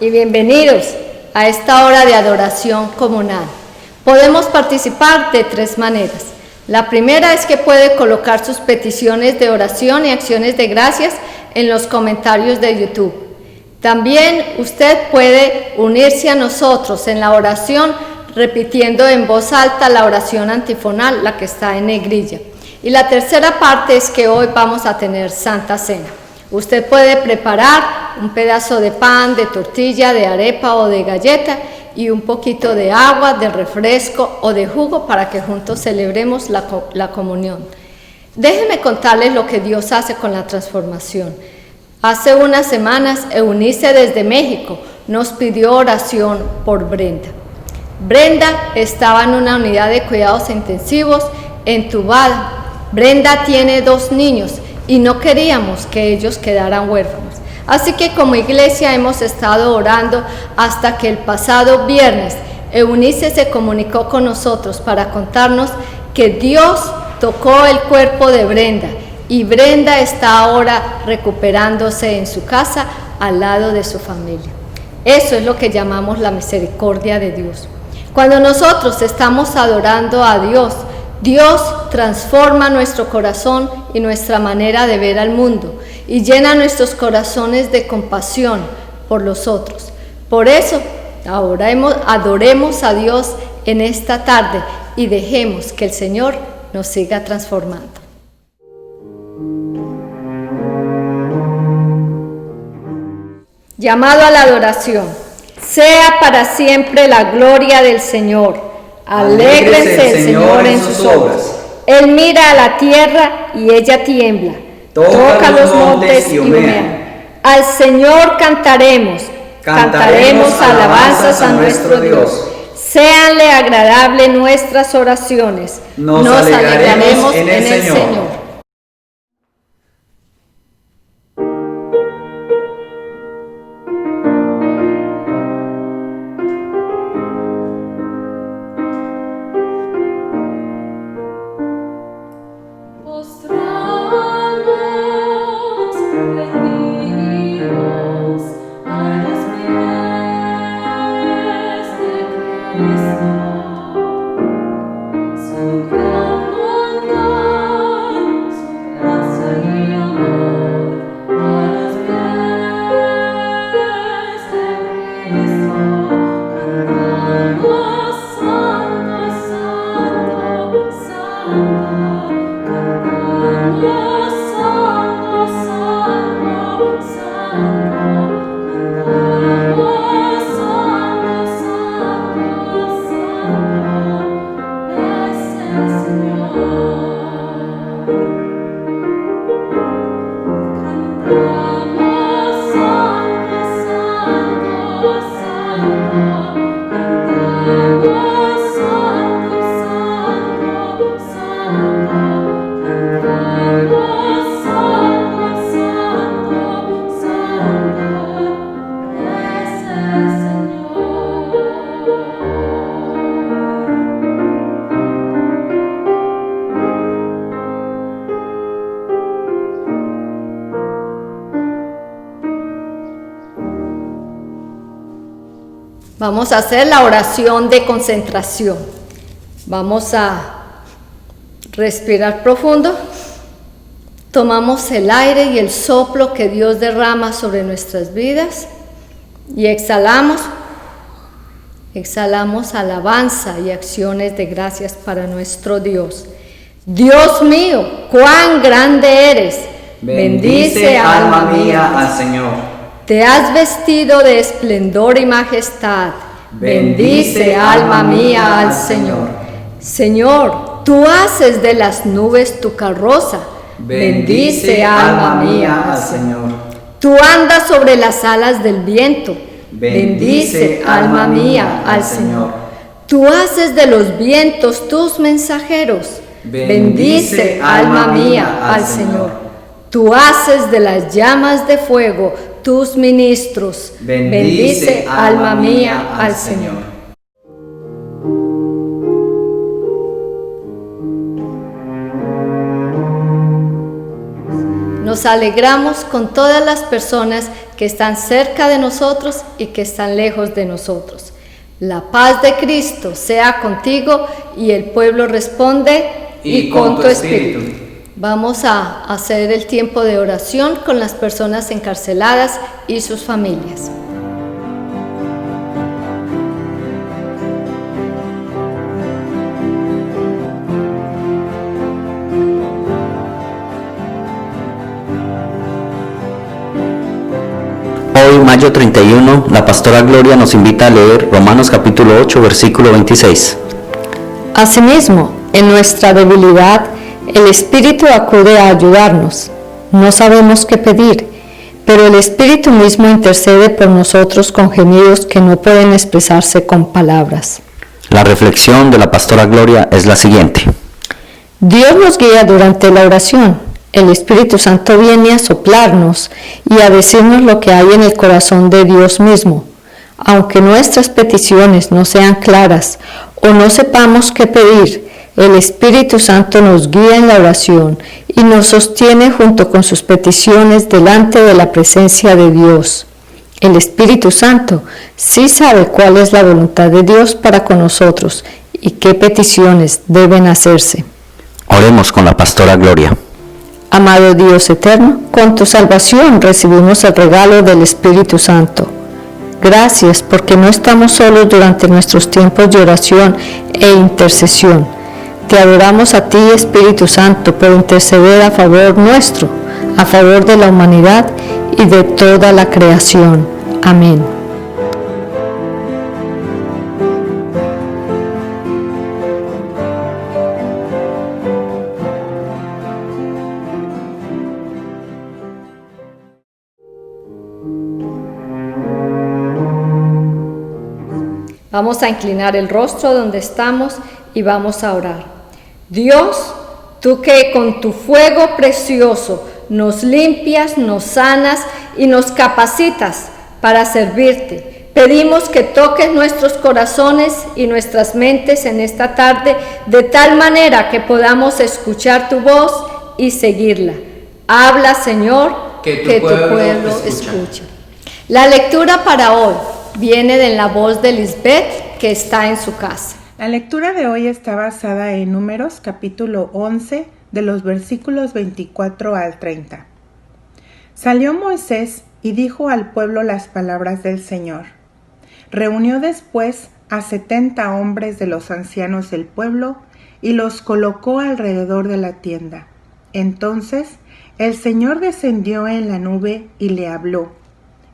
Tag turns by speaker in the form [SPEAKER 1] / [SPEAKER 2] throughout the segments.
[SPEAKER 1] Y bienvenidos a esta hora de adoración comunal. Podemos participar de tres maneras. La primera es que puede colocar sus peticiones de oración y acciones de gracias en los comentarios de YouTube. También usted puede unirse a nosotros en la oración repitiendo en voz alta la oración antifonal, la que está en negrilla. Y la tercera parte es que hoy vamos a tener Santa Cena. Usted puede preparar un pedazo de pan, de tortilla, de arepa o de galleta y un poquito de agua, de refresco o de jugo para que juntos celebremos la comunión. Déjenme contarles lo que Dios hace con la transformación. Hace unas semanas, Eunice desde México nos pidió oración por Brenda. Brenda estaba en una unidad de cuidados intensivos entubada. Brenda tiene 2 niños y no queríamos que ellos quedaran huérfanos. Así que como iglesia hemos estado orando hasta que el pasado viernes Eunice se comunicó con nosotros para contarnos que Dios tocó el cuerpo de Brenda y Brenda está ahora recuperándose en su casa al lado de su familia. Eso es lo que llamamos la misericordia de Dios. Cuando nosotros estamos adorando a Dios, Dios transforma nuestro corazón y nuestra manera de ver al mundo y llena nuestros corazones de compasión por los otros. Por eso, ahora adoremos a Dios en esta tarde y dejemos que el Señor nos siga transformando. Llamado a la adoración. Sea para siempre la gloria del Señor. Alégrese el Señor en sus obras. Él mira a la tierra y ella tiembla. Toca los montes y humean. Al Señor cantaremos alabanzas a nuestro Dios. Séanle agradables nuestras oraciones. Nos alegraremos en el Señor. Vamos a hacer la oración de concentración. Vamos a respirar profundo. Tomamos el aire y el soplo que Dios derrama sobre nuestras vidas y exhalamos. Exhalamos alabanza y acciones de gracias para nuestro Dios. Dios mío, cuán grande eres.
[SPEAKER 2] Bendice, alma mía, al Señor.
[SPEAKER 1] Te has vestido de esplendor y majestad. Bendice, alma mía, al Señor. Señor, tú haces de las nubes tu carroza. Bendice, alma mía, al Señor. Tú andas sobre las alas del viento. Bendice, alma mía, al Señor. Tú haces de los vientos tus mensajeros. Bendice, alma mía, al Señor. Tú haces de las llamas de fuego tus ministros. Bendice, alma mía, al Señor. Nos alegramos con todas las personas que están cerca de nosotros y que están lejos de nosotros. La paz de Cristo sea contigo, y el pueblo responde, y con tu espíritu. Vamos a hacer el tiempo de oración con las personas encarceladas y sus familias.
[SPEAKER 3] Hoy, mayo 31, la pastora Gloria nos invita a leer Romanos capítulo 8, versículo 26.
[SPEAKER 1] Asimismo, en nuestra debilidad, el Espíritu acude a ayudarnos. No sabemos qué pedir, pero el Espíritu mismo intercede por nosotros con gemidos que no pueden expresarse con palabras.
[SPEAKER 3] La reflexión de la pastora Gloria es la siguiente.
[SPEAKER 1] Dios nos guía durante la oración. El Espíritu Santo viene a soplarnos y a decirnos lo que hay en el corazón de Dios mismo. Aunque nuestras peticiones no sean claras o no sepamos qué pedir, el Espíritu Santo nos guía en la oración y nos sostiene junto con sus peticiones delante de la presencia de Dios. El Espíritu Santo sí sabe cuál es la voluntad de Dios para con nosotros y qué peticiones deben hacerse.
[SPEAKER 3] Oremos con la pastora Gloria.
[SPEAKER 1] Amado Dios eterno, con tu salvación recibimos el regalo del Espíritu Santo. Gracias porque no estamos solos durante nuestros tiempos de oración e intercesión. Te adoramos a ti, Espíritu Santo, por interceder a favor nuestro, a favor de la humanidad y de toda la creación. Amén. Vamos a inclinar el rostro donde estamos y vamos a orar. Dios, tú que con tu fuego precioso nos limpias, nos sanas y nos capacitas para servirte, pedimos que toques nuestros corazones y nuestras mentes en esta tarde de tal manera que podamos escuchar tu voz y seguirla. Habla, Señor, que tu pueblo escucha. La lectura para hoy viene de la voz de Lisbeth, que está en su casa.
[SPEAKER 4] La lectura de hoy está basada en Números capítulo 11, de los versículos 24 al 30. Salió Moisés y dijo al pueblo las palabras del Señor. Reunió después a 70 hombres de los ancianos del pueblo y los colocó alrededor de la tienda. Entonces el Señor descendió en la nube y le habló,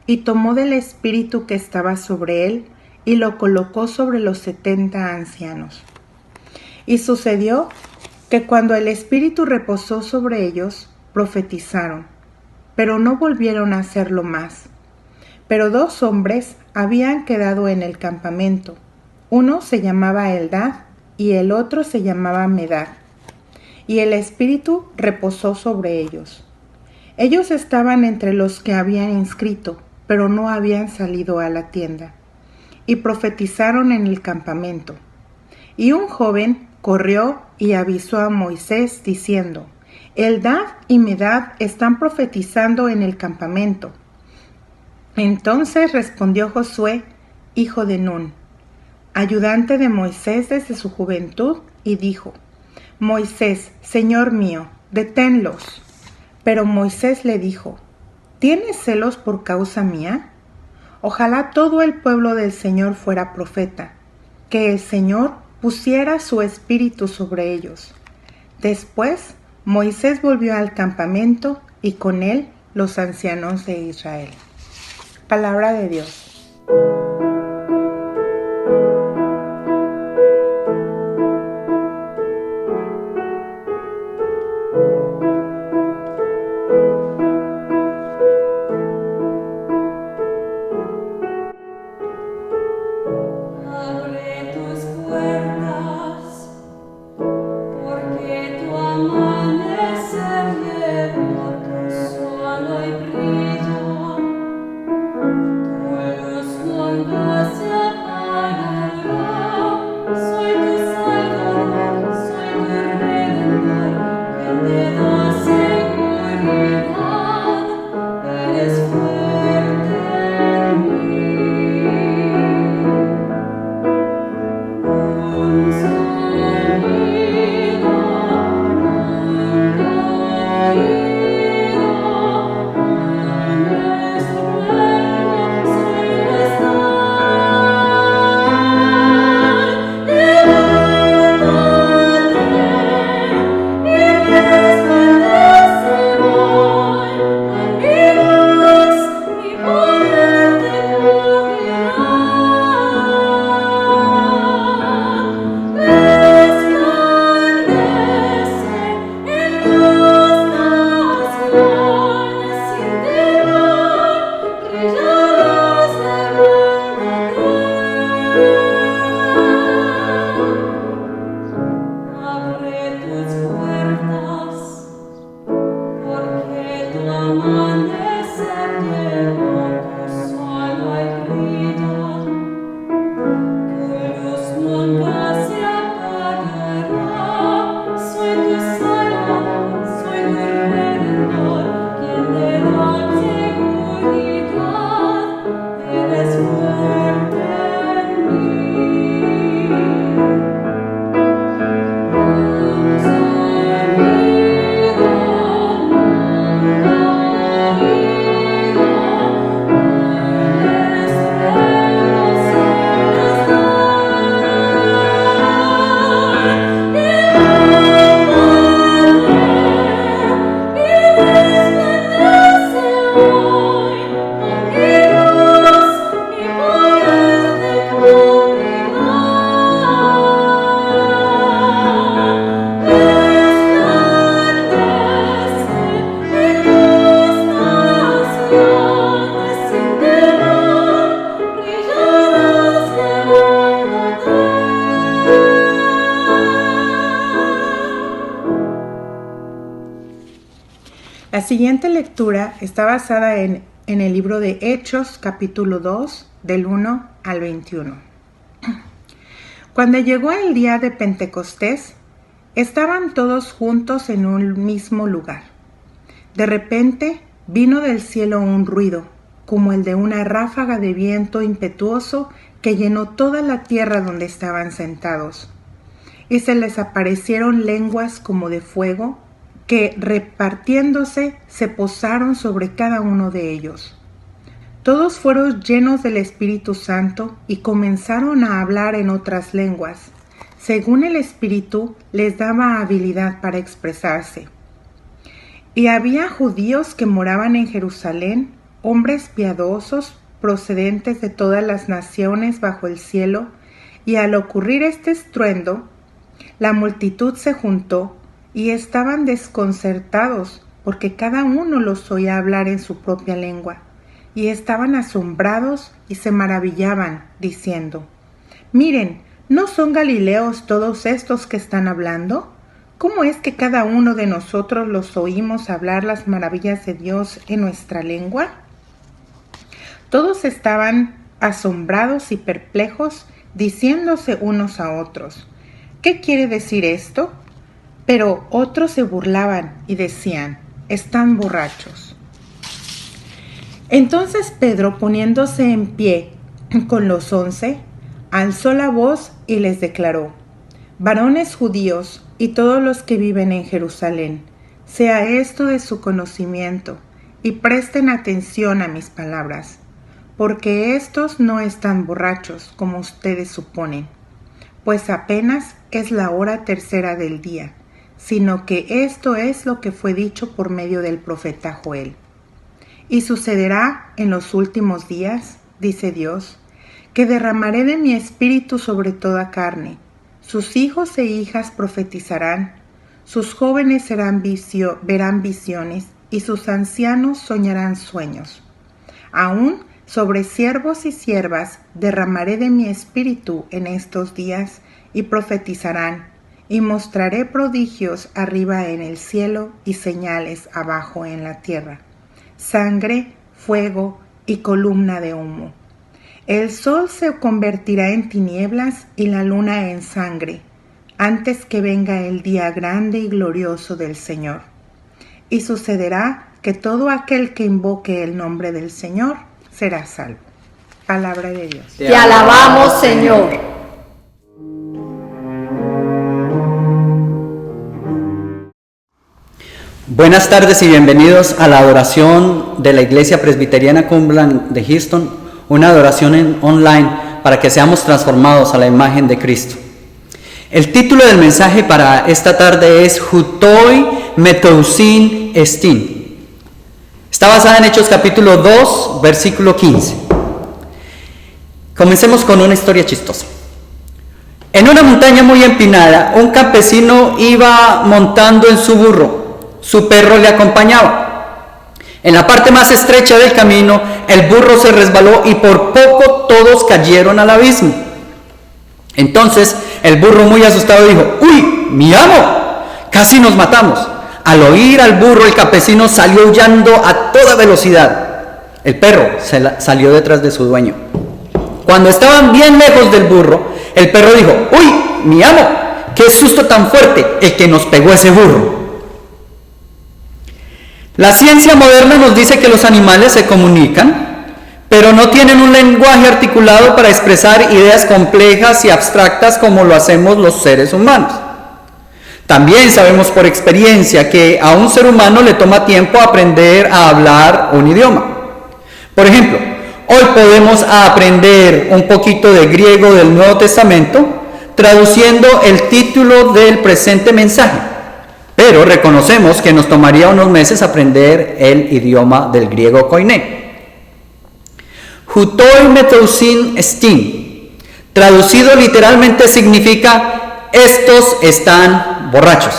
[SPEAKER 4] y tomó del espíritu que estaba sobre él y lo colocó sobre los 70 ancianos. Y sucedió que cuando el espíritu reposó sobre ellos, profetizaron, pero no volvieron a hacerlo más. Pero 2 hombres habían quedado en el campamento. Uno se llamaba Eldad y el otro se llamaba Medad. Y el espíritu reposó sobre ellos. Ellos estaban entre los que habían inscrito, pero no habían salido a la tienda. Y profetizaron en el campamento. Y un joven corrió y avisó a Moisés diciendo, Eldad y Medad están profetizando en el campamento. Entonces respondió Josué, hijo de Nun, ayudante de Moisés desde su juventud, y dijo, Moisés, Señor mío, deténlos. Pero Moisés le dijo, ¿tienes celos por causa mía? Ojalá todo el pueblo del Señor fuera profeta, que el Señor pusiera su espíritu sobre ellos. Después, Moisés volvió al campamento y con él los ancianos de Israel. Palabra de Dios. La siguiente lectura está basada en el libro de Hechos, capítulo 2, del 1 al 21. Cuando llegó el día de Pentecostés, estaban todos juntos en un mismo lugar. De repente vino del cielo un ruido, como el de una ráfaga de viento impetuoso que llenó toda la tierra donde estaban sentados. Y se les aparecieron lenguas como de fuego, que repartiéndose se posaron sobre cada uno de ellos. Todos fueron llenos del Espíritu Santo y comenzaron a hablar en otras lenguas, según el Espíritu les daba habilidad para expresarse. Y había judíos que moraban en Jerusalén, hombres piadosos procedentes de todas las naciones bajo el cielo, y al ocurrir este estruendo, la multitud se juntó y estaban desconcertados porque cada uno los oía hablar en su propia lengua, y estaban asombrados y se maravillaban, diciendo: «Miren, ¿no son galileos todos estos que están hablando? ¿Cómo es que cada uno de nosotros los oímos hablar las maravillas de Dios en nuestra lengua?» Todos estaban asombrados y perplejos, diciéndose unos a otros: «¿Qué quiere decir esto?». Pero otros se burlaban y decían: «Están borrachos». Entonces Pedro, poniéndose en pie con los 11, alzó la voz y les declaró: «Varones judíos y todos los que viven en Jerusalén, sea esto de su conocimiento, y presten atención a mis palabras, porque estos no están borrachos como ustedes suponen, pues apenas es la hora tercera del día, sino que esto es lo que fue dicho por medio del profeta Joel. Y sucederá en los últimos días, dice Dios, que derramaré de mi espíritu sobre toda carne. Sus hijos e hijas profetizarán, sus jóvenes verán visiones, y sus ancianos soñarán sueños. Aún sobre siervos y siervas derramaré de mi espíritu en estos días, y profetizarán, y mostraré prodigios arriba en el cielo y señales abajo en la tierra: sangre, fuego y columna de humo. El sol se convertirá en tinieblas y la luna en sangre, antes que venga el día grande y glorioso del Señor. Y sucederá que todo aquel que invoque el nombre del Señor será salvo». Palabra de Dios.
[SPEAKER 1] Te alabamos, Señor.
[SPEAKER 2] Buenas tardes y bienvenidos a la adoración de la Iglesia Presbiteriana Cumberland de Houston, una adoración online para que seamos transformados a la imagen de Cristo. El título del mensaje para esta tarde es Hutoi Metousin Estin. Está basada en Hechos capítulo 2, versículo 15. Comencemos con una historia chistosa. En una montaña muy empinada, un campesino iba montando en su burro. Su perro le acompañaba. En la parte más estrecha del camino, el burro se resbaló y por poco todos cayeron al abismo. Entonces, el burro, muy asustado, dijo: «¡Uy, mi amo! Casi nos matamos». Al oír al burro, el campesino salió aullando a toda velocidad. El perro salió detrás de su dueño. Cuando estaban bien lejos del burro, el perro dijo: «¡Uy, mi amo! ¡Qué susto tan fuerte el que nos pegó ese burro!». La ciencia moderna nos dice que los animales se comunican, pero no tienen un lenguaje articulado para expresar ideas complejas y abstractas como lo hacemos los seres humanos. También sabemos por experiencia que a un ser humano le toma tiempo aprender a hablar un idioma. Por ejemplo, hoy podemos aprender un poquito de griego del Nuevo Testamento traduciendo el título del presente mensaje, pero reconocemos que nos tomaría unos meses aprender el idioma del griego koiné. Hutoi Metousin Estin, traducido literalmente significa «estos están borrachos».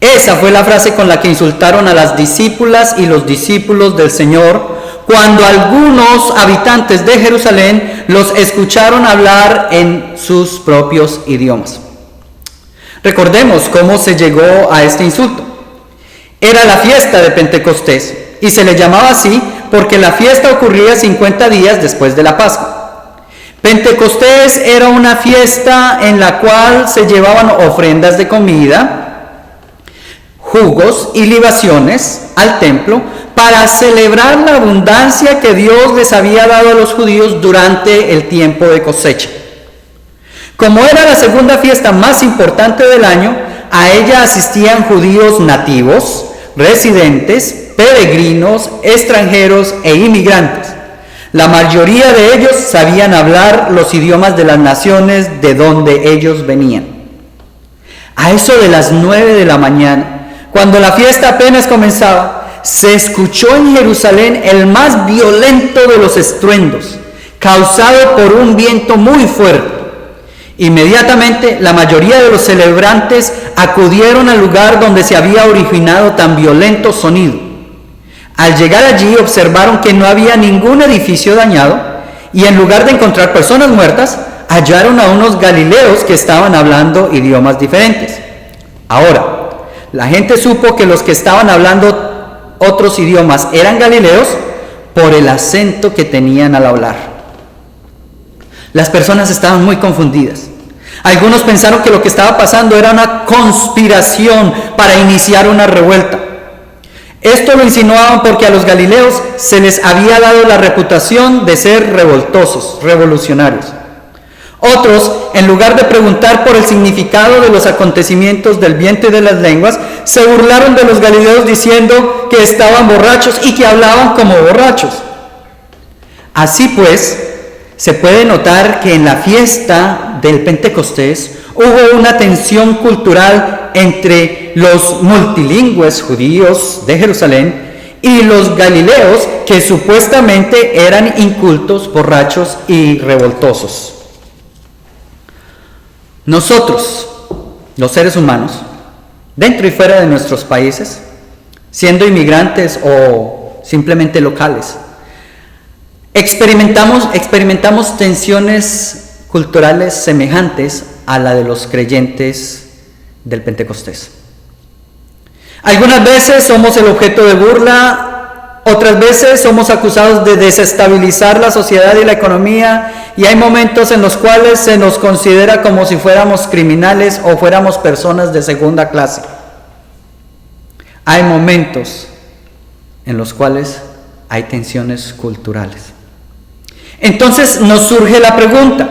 [SPEAKER 2] Esa fue la frase con la que insultaron a las discípulas y los discípulos del Señor cuando algunos habitantes de Jerusalén los escucharon hablar en sus propios idiomas. Recordemos cómo se llegó a este insulto. Era la fiesta de Pentecostés y se le llamaba así porque la fiesta ocurría 50 días después de la Pascua. Pentecostés era una fiesta en la cual se llevaban ofrendas de comida, jugos y libaciones al templo para celebrar la abundancia que Dios les había dado a los judíos durante el tiempo de cosecha. Como era la segunda fiesta más importante del año, a ella asistían judíos nativos, residentes, peregrinos, extranjeros e inmigrantes. La mayoría de ellos sabían hablar los idiomas de las naciones de donde ellos venían. A eso de las 9 de la mañana, cuando la fiesta apenas comenzaba, se escuchó en Jerusalén el más violento de los estruendos, causado por un viento muy fuerte. Inmediatamente la mayoría de los celebrantes acudieron al lugar donde se había originado tan violento sonido. Al llegar allí observaron que no había ningún edificio dañado y en lugar de encontrar personas muertas, hallaron a unos galileos que estaban hablando idiomas diferentes. Ahora, la gente supo que los que estaban hablando otros idiomas eran galileos por el acento que tenían al hablar. Las personas estaban muy confundidas. Algunos pensaron que lo que estaba pasando era una conspiración para iniciar una revuelta. Esto lo insinuaban porque a los galileos se les había dado la reputación de ser revoltosos, revolucionarios. Otros, en lugar de preguntar por el significado de los acontecimientos del viento y de las lenguas, se burlaron de los galileos diciendo que estaban borrachos y que hablaban como borrachos. Así pues, se puede notar que en la fiesta del Pentecostés hubo una tensión cultural entre los multilingües judíos de Jerusalén y los galileos que supuestamente eran incultos, borrachos y revoltosos. Nosotros, los seres humanos, dentro y fuera de nuestros países, siendo inmigrantes o simplemente locales, experimentamos tensiones culturales semejantes a la de los creyentes del Pentecostés. Algunas veces somos el objeto de burla, otras veces somos acusados de desestabilizar la sociedad y la economía, y hay momentos en los cuales se nos considera como si fuéramos criminales o fuéramos personas de segunda clase. Hay momentos en los cuales hay tensiones culturales. Entonces nos surge la pregunta: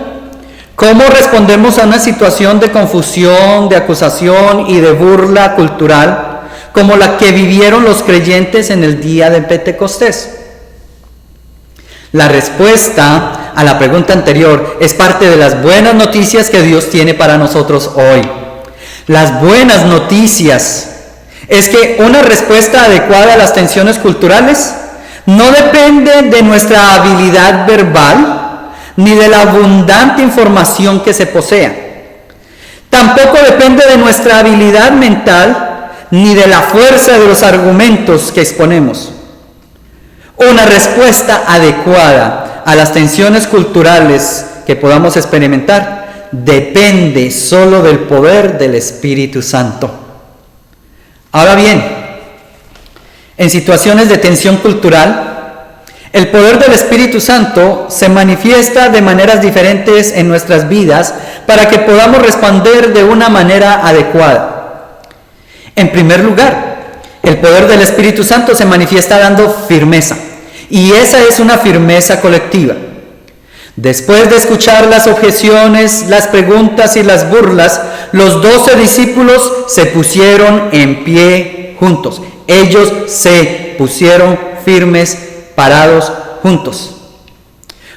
[SPEAKER 2] ¿cómo respondemos a una situación de confusión, de acusación y de burla cultural como la que vivieron los creyentes en el día de Pentecostés? La respuesta a la pregunta anterior es parte de las buenas noticias que Dios tiene para nosotros hoy. Las buenas noticias es que una respuesta adecuada a las tensiones culturales no depende de nuestra habilidad verbal ni de la abundante información que se posea. Tampoco depende de nuestra habilidad mental ni de la fuerza de los argumentos que exponemos. Una respuesta adecuada a las tensiones culturales que podamos experimentar depende solo del poder del Espíritu Santo. Ahora bien, en situaciones de tensión cultural, el poder del Espíritu Santo se manifiesta de maneras diferentes en nuestras vidas para que podamos responder de una manera adecuada. En primer lugar, el poder del Espíritu Santo se manifiesta dando firmeza, y esa es una firmeza colectiva. Después de escuchar las objeciones, las preguntas y las burlas, los 12 discípulos se pusieron en pie juntos. Ellos se pusieron firmes, parados juntos.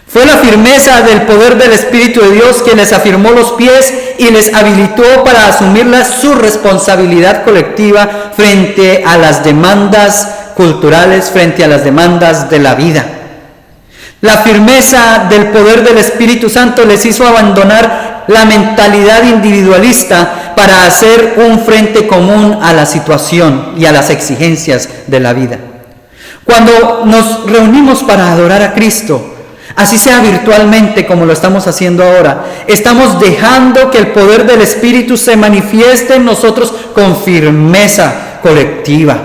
[SPEAKER 2] Fue la firmeza del poder del Espíritu de Dios que les afirmó los pies y les habilitó para asumir su responsabilidad colectiva frente a las demandas culturales, frente a las demandas de la vida. La firmeza del poder del Espíritu Santo les hizo abandonar la mentalidad individualista para hacer un frente común a la situación y a las exigencias de la vida. Cuando nos reunimos para adorar a Cristo, así sea virtualmente como lo estamos haciendo ahora, estamos dejando que el poder del Espíritu se manifieste en nosotros con firmeza colectiva.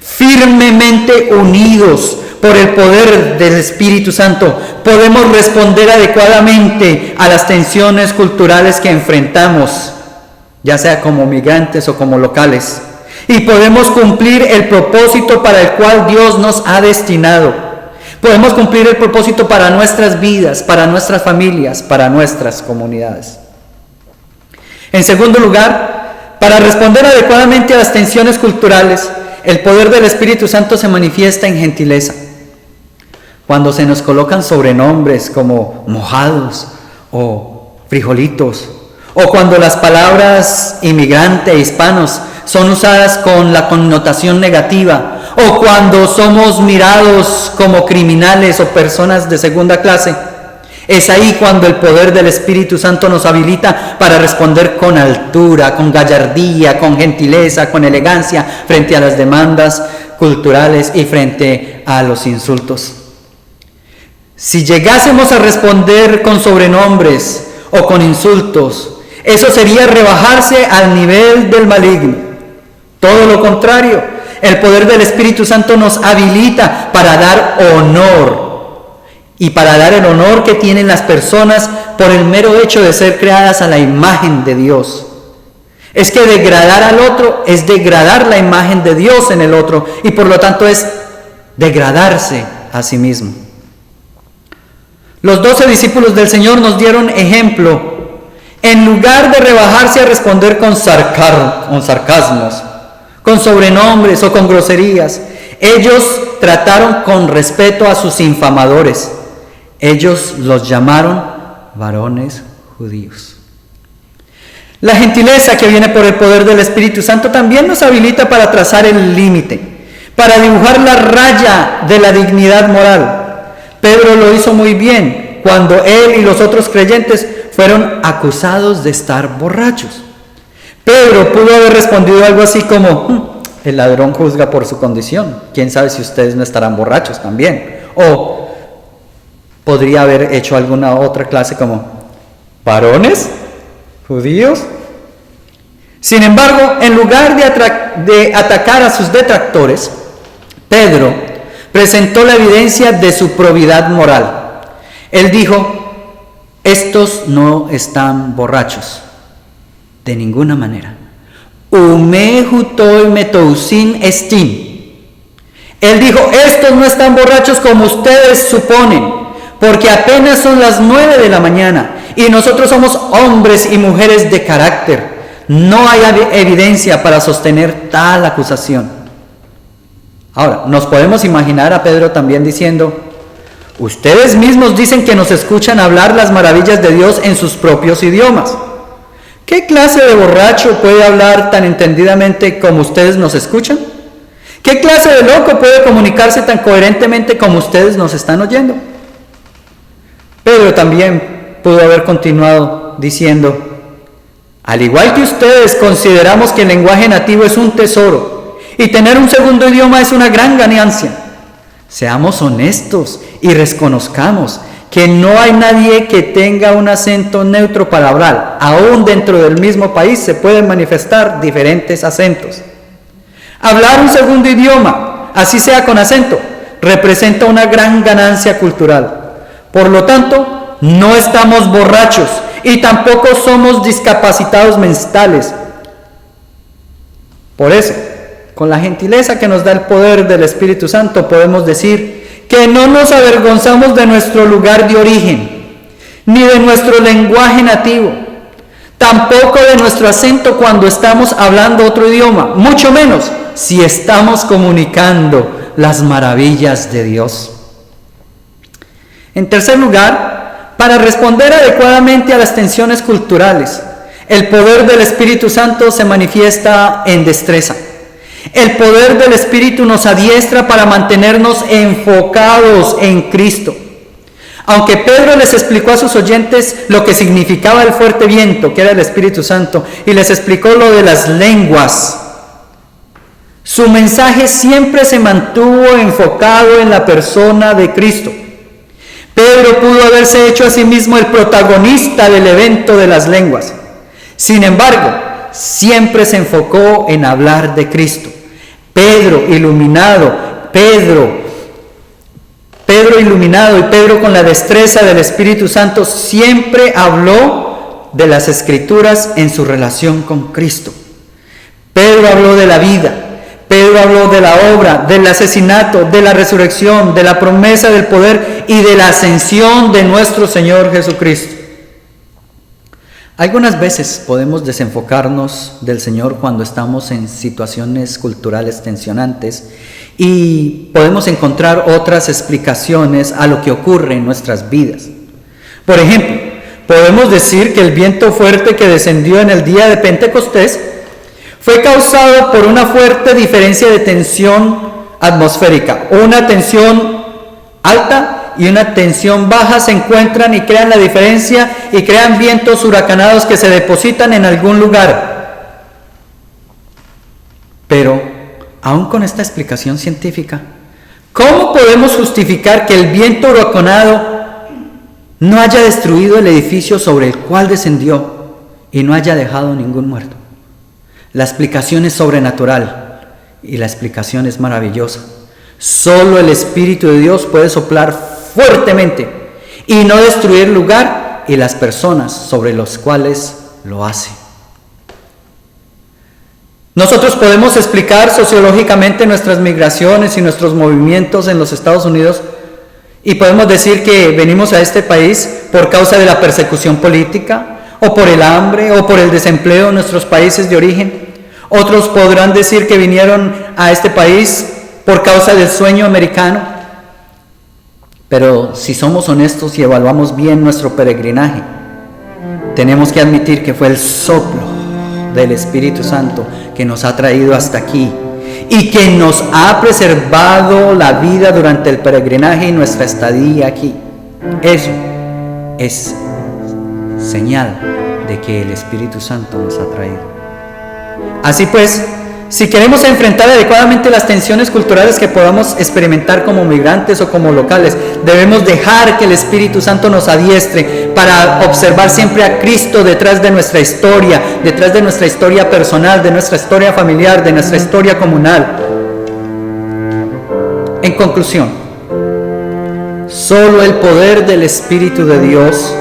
[SPEAKER 2] Firmemente unidos por el poder del Espíritu Santo, podemos responder adecuadamente a las tensiones culturales que enfrentamos, ya sea como migrantes o como locales, y podemos cumplir el propósito para el cual Dios nos ha destinado. Podemos cumplir el propósito para nuestras vidas, para nuestras familias, para nuestras comunidades. En segundo lugar, para responder adecuadamente a las tensiones culturales, el poder del Espíritu Santo se manifiesta en gentileza. Cuando se nos colocan sobrenombres como mojados o frijolitos, o cuando las palabras inmigrante e hispanos son usadas con la connotación negativa, o cuando somos mirados como criminales o personas de segunda clase. Es ahí cuando el poder del Espíritu Santo nos habilita para responder con altura, con gallardía, con gentileza, con elegancia frente a las demandas culturales y frente a los insultos. Si llegásemos a responder con sobrenombres o con insultos, eso sería rebajarse al nivel del maligno. Todo lo contrario, el poder del Espíritu Santo nos habilita para dar honor, y para dar el honor que tienen las personas por el mero hecho de ser creadas a la imagen de Dios. Es que degradar al otro es degradar la imagen de Dios en el otro, y por lo tanto es degradarse a sí mismo. Los 12 discípulos del Señor nos dieron ejemplo. En lugar de rebajarse a responder con sarcasmos, con sobrenombres o con groserías, ellos trataron con respeto a sus infamadores. Ellos los llamaron varones judíos. La gentileza que viene por el poder del Espíritu Santo también nos habilita para trazar el límite, para dibujar la raya de la dignidad moral. Pedro lo hizo muy bien cuando él y los otros creyentes fueron acusados de estar borrachos. Pedro pudo haber respondido algo así como: el ladrón juzga por su condición, quién sabe si ustedes no estarán borrachos también. O podría haber hecho alguna otra clase como: ¿varones judíos? Sin embargo, en lugar de atacar a sus detractores, Pedro presentó la evidencia de su probidad moral. Él dijo: estos no están borrachos, de ninguna manera. Ume jutoi metousin estin. Él dijo: estos no están borrachos como ustedes suponen, porque apenas son las 9 de la mañana y nosotros somos hombres y mujeres de carácter. No hay evidencia para sostener tal acusación. Ahora, nos podemos imaginar a Pedro también diciendo: ustedes mismos dicen que nos escuchan hablar las maravillas de Dios en sus propios idiomas. ¿Qué clase de borracho puede hablar tan entendidamente como ustedes nos escuchan? ¿Qué clase de loco puede comunicarse tan coherentemente como ustedes nos están oyendo? Pedro también pudo haber continuado diciendo: al igual que ustedes, consideramos que el lenguaje nativo es un tesoro y tener un segundo idioma es una gran ganancia. Seamos honestos y reconozcamos que no hay nadie que tenga un acento neutro para hablar. Aún dentro del mismo país se pueden manifestar diferentes acentos. Hablar un segundo idioma, así sea con acento, representa una gran ganancia cultural. Por lo tanto, no estamos borrachos y tampoco somos discapacitados mentales. Por eso, con la gentileza que nos da el poder del Espíritu Santo, podemos decir que no nos avergonzamos de nuestro lugar de origen, ni de nuestro lenguaje nativo, tampoco de nuestro acento cuando estamos hablando otro idioma, mucho menos si estamos comunicando las maravillas de Dios. En tercer lugar, para responder adecuadamente a las tensiones culturales, el poder del Espíritu Santo se manifiesta en destreza. El poder del Espíritu nos adiestra para mantenernos enfocados en Cristo. Aunque Pedro les explicó a sus oyentes lo que significaba el fuerte viento, que era el Espíritu Santo, y les explicó lo de las lenguas, su mensaje siempre se mantuvo enfocado en la persona de Cristo. Pedro pudo haberse hecho a sí mismo el protagonista del evento de las lenguas. Sin embargo, siempre se enfocó en hablar de Cristo. Pedro iluminado y Pedro con la destreza del Espíritu Santo siempre habló de las Escrituras en su relación con Cristo. Pedro habló de la vida, Pedro habló de la obra, del asesinato, de la resurrección, de la promesa del poder y de la ascensión de nuestro Señor Jesucristo. Algunas veces podemos desenfocarnos del Señor cuando estamos en situaciones culturales tensionantes y podemos encontrar otras explicaciones a lo que ocurre en nuestras vidas. Por ejemplo, podemos decir que el viento fuerte que descendió en el día de Pentecostés fue causado por una fuerte diferencia de tensión atmosférica. Una tensión alta y una tensión baja se encuentran y crean la diferencia y crean vientos huracanados que se depositan en algún lugar. Pero, aún con esta explicación científica, ¿cómo podemos justificar que el viento huracanado no haya destruido el edificio sobre el cual descendió y no haya dejado ningún muerto? La explicación es sobrenatural y la explicación es maravillosa. Solo el Espíritu de Dios puede soplar fuertemente y no destruir el lugar y las personas sobre los cuales lo hace. Nosotros podemos explicar sociológicamente nuestras migraciones y nuestros movimientos en los Estados Unidos y podemos decir que venimos a este país por causa de la persecución política o por el hambre o por el desempleo en nuestros países de origen. Otros podrán decir que vinieron a este país por causa del sueño americano. Pero si somos honestos y evaluamos bien nuestro peregrinaje, tenemos que admitir que fue el soplo del Espíritu Santo que nos ha traído hasta aquí y que nos ha preservado la vida durante el peregrinaje y nuestra estadía aquí. Eso es señal de que el Espíritu Santo nos ha traído. Así pues, si queremos enfrentar adecuadamente las tensiones culturales que podamos experimentar como migrantes o como locales, debemos dejar que el Espíritu Santo nos adiestre para observar siempre a Cristo detrás de nuestra historia personal, de nuestra historia familiar, de nuestra historia comunal. En conclusión, solo el poder del Espíritu de Dios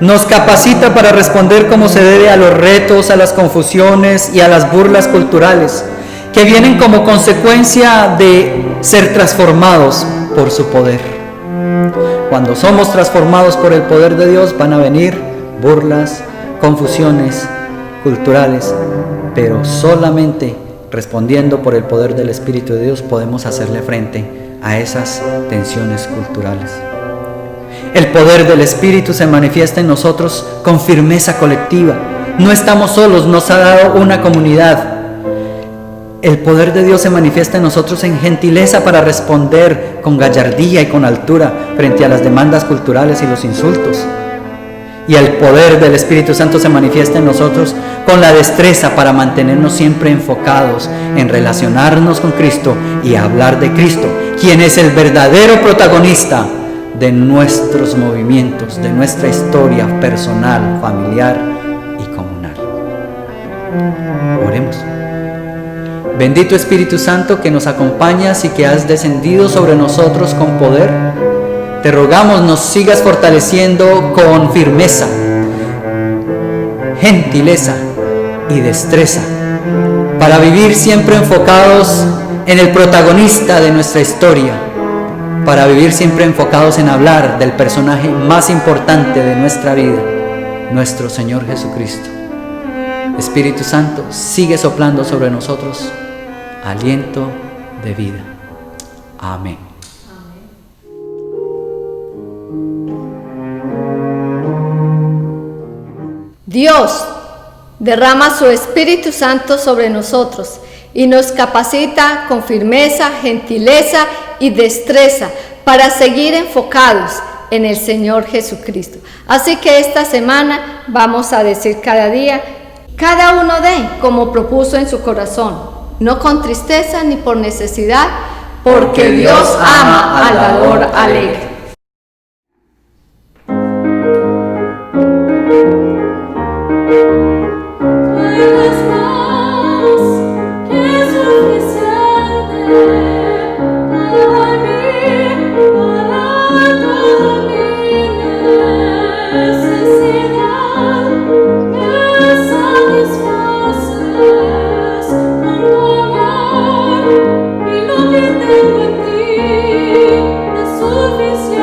[SPEAKER 2] nos capacita para responder como se debe a los retos, a las confusiones y a las burlas culturales que vienen como consecuencia de ser transformados por su poder. Cuando somos transformados por el poder de Dios, van a venir burlas, confusiones culturales, pero solamente respondiendo por el poder del Espíritu de Dios podemos hacerle frente a esas tensiones culturales. El poder del Espíritu se manifiesta en nosotros con firmeza colectiva. No estamos solos, nos ha dado una comunidad. El poder de Dios se manifiesta en nosotros en gentileza para responder con gallardía y con altura frente a las demandas culturales y los insultos. Y el poder del Espíritu Santo se manifiesta en nosotros con la destreza para mantenernos siempre enfocados en relacionarnos con Cristo y hablar de Cristo, quien es el verdadero protagonista de nuestros movimientos, de nuestra historia personal, familiar y comunal. Oremos. Bendito Espíritu Santo que nos acompañas y que has descendido sobre nosotros con poder, te rogamos nos sigas fortaleciendo con firmeza, gentileza y destreza para vivir siempre enfocados en el protagonista de nuestra historia, para vivir siempre enfocados en hablar del personaje más importante de nuestra vida, nuestro Señor Jesucristo. Espíritu Santo, sigue soplando sobre nosotros aliento de vida. Amén.
[SPEAKER 1] Dios derrama su Espíritu Santo sobre nosotros y nos capacita con firmeza, gentileza y destreza para seguir enfocados en el Señor Jesucristo. Así que esta semana vamos a decir cada día, cada uno dé como propuso en su corazón, no con tristeza ni por necesidad, porque Dios ama al dador alegre.
[SPEAKER 5] Suficiente.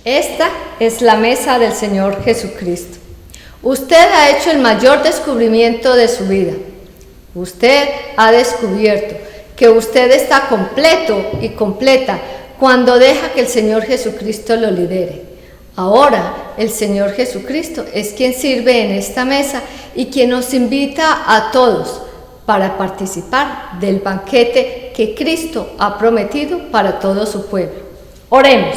[SPEAKER 1] Esta es la mesa del Señor Jesucristo. Usted ha hecho el mayor descubrimiento de su vida. Usted ha descubierto que usted está completo y completa cuando deja que el Señor Jesucristo lo lidere. Ahora el Señor Jesucristo es quien sirve en esta mesa y quien nos invita a todos para participar del banquete que Cristo ha prometido para todo su pueblo. Oremos.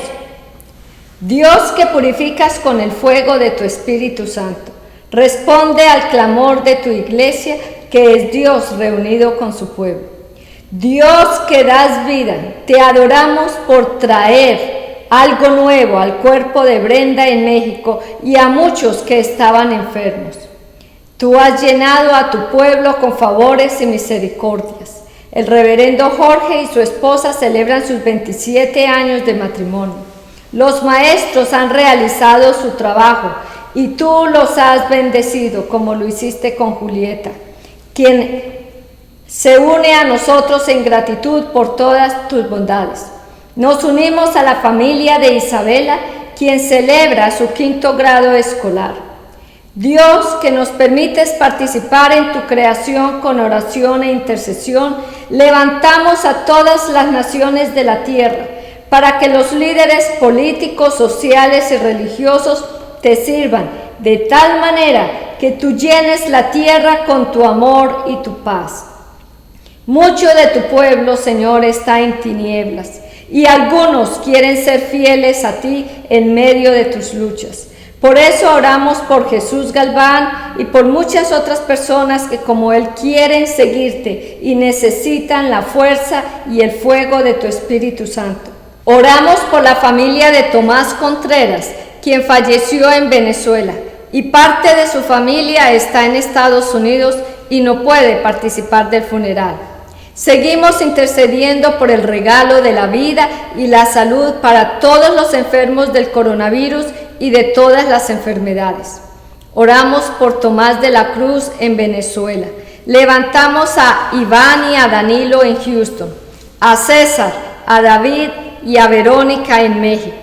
[SPEAKER 1] Dios, que purificas con el fuego de tu Espíritu Santo, responde al clamor de tu iglesia, que es Dios reunido con su pueblo. Dios, que das vida, te adoramos por traer algo nuevo al cuerpo de Brenda en México y a muchos que estaban enfermos. Tú has llenado a tu pueblo con favores y misericordias. El reverendo Jorge y su esposa celebran sus 27 años de matrimonio. Los maestros han realizado su trabajo y tú los has bendecido como lo hiciste con Julieta, quien se une a nosotros en gratitud por todas tus bondades. Nos unimos a la familia de Isabela, quien celebra su 5º grado escolar. Dios, que nos permites participar en tu creación con oración e intercesión, levantamos a todas las naciones de la tierra para que los líderes políticos, sociales y religiosos te sirvan de tal manera que tú llenes la tierra con tu amor y tu paz. Mucho de tu pueblo, Señor, está en tinieblas y algunos quieren ser fieles a ti en medio de tus luchas. Por eso oramos por Jesús Galván y por muchas otras personas que como él quieren seguirte y necesitan la fuerza y el fuego de tu Espíritu Santo. Oramos por la familia de Tomás Contreras, quien falleció en Venezuela y parte de su familia está en Estados Unidos y no puede participar del funeral. Seguimos intercediendo por el regalo de la vida y la salud para todos los enfermos del coronavirus y de todas las enfermedades. Oramos por Tomás de la Cruz en Venezuela. Levantamos a Iván y a Danilo en Houston, a César, a David y a Verónica en México.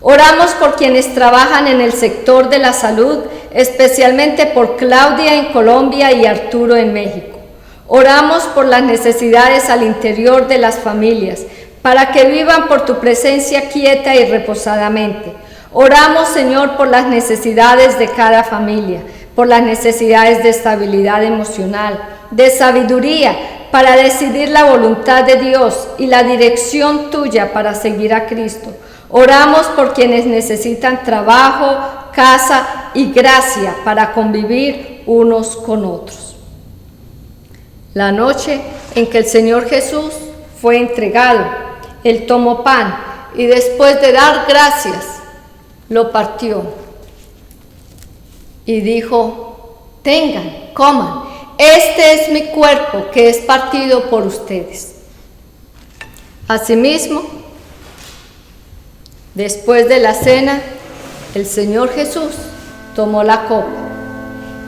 [SPEAKER 1] Oramos por quienes trabajan en el sector de la salud, especialmente por Claudia en Colombia y Arturo en México. Oramos por las necesidades al interior de las familias, para que vivan por tu presencia quieta y reposadamente. Oramos, Señor, por las necesidades de cada familia, por las necesidades de estabilidad emocional, de sabiduría, para decidir la voluntad de Dios y la dirección tuya para seguir a Cristo. Oramos por quienes necesitan trabajo, casa y gracia para convivir unos con otros. La noche en que el Señor Jesús fue entregado, Él tomó pan y después de dar gracias, lo partió y dijo: tengan, coman. Este es mi cuerpo que es partido por ustedes. Asimismo, después de la cena, el Señor Jesús tomó la copa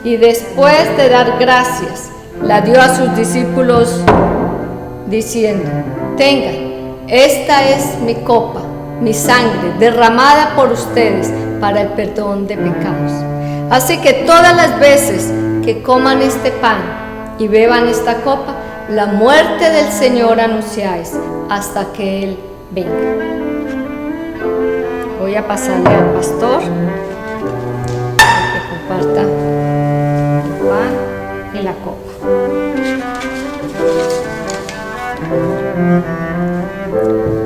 [SPEAKER 1] y después de dar gracias, la dio a sus discípulos diciendo: tengan, esta es mi copa, mi sangre derramada por ustedes para el perdón de pecados. Así que todas las veces que coman este pan y beban esta copa, la muerte del Señor anunciáis hasta que Él venga. Voy a pasarle al pastor para que comparta el pan y la copa.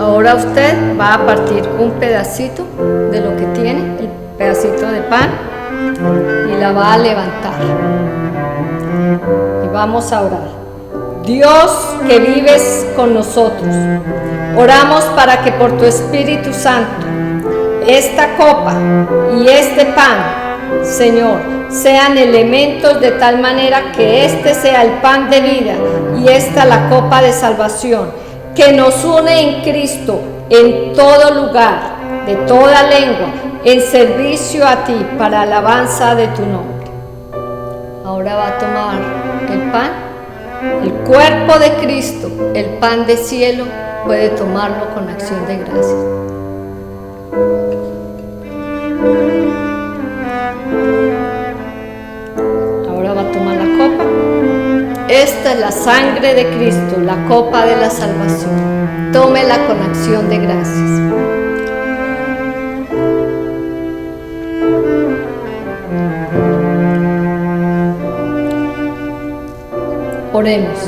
[SPEAKER 1] Ahora usted va a partir un pedacito de lo que tiene, el pedacito de pan, y la va a levantar. Y vamos a orar. Dios, que vives con nosotros, oramos para que por tu Espíritu Santo esta copa y este pan, Señor, sean elementos de tal manera que este sea el pan de vida y esta la copa de salvación, que nos une en Cristo en todo lugar, de toda lengua, en servicio a ti, para alabanza de tu nombre. Ahora va a tomar el pan, el cuerpo de Cristo, el pan de cielo, puede tomarlo con acción de gracias. Ahora va a tomar la copa. Esta es la sangre de Cristo, la copa de la salvación. Tómela con acción de gracias. Oremos.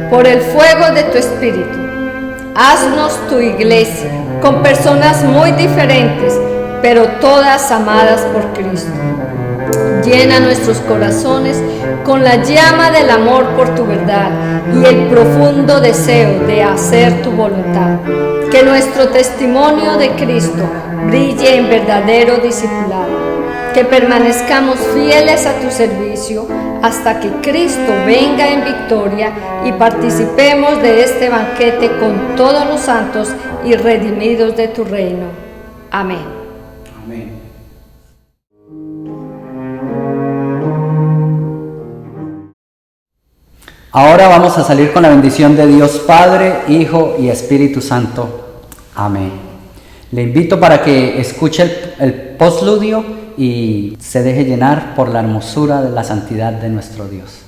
[SPEAKER 1] Por el fuego de tu Espíritu, haznos tu iglesia, con personas muy diferentes, pero todas amadas por Cristo. Llena nuestros corazones con la llama del amor por tu verdad y el profundo deseo de hacer tu voluntad. Que nuestro testimonio de Cristo brille en verdadero discipulado. Que permanezcamos fieles a tu servicio hasta que Cristo venga en victoria y participemos de este banquete con todos los santos y redimidos de tu reino. Amén.
[SPEAKER 2] Amén. Ahora vamos a salir con la bendición de Dios Padre, Hijo y Espíritu Santo. Amén. Le invito para que escuche el postludio y se deje llenar por la hermosura de la santidad de nuestro Dios.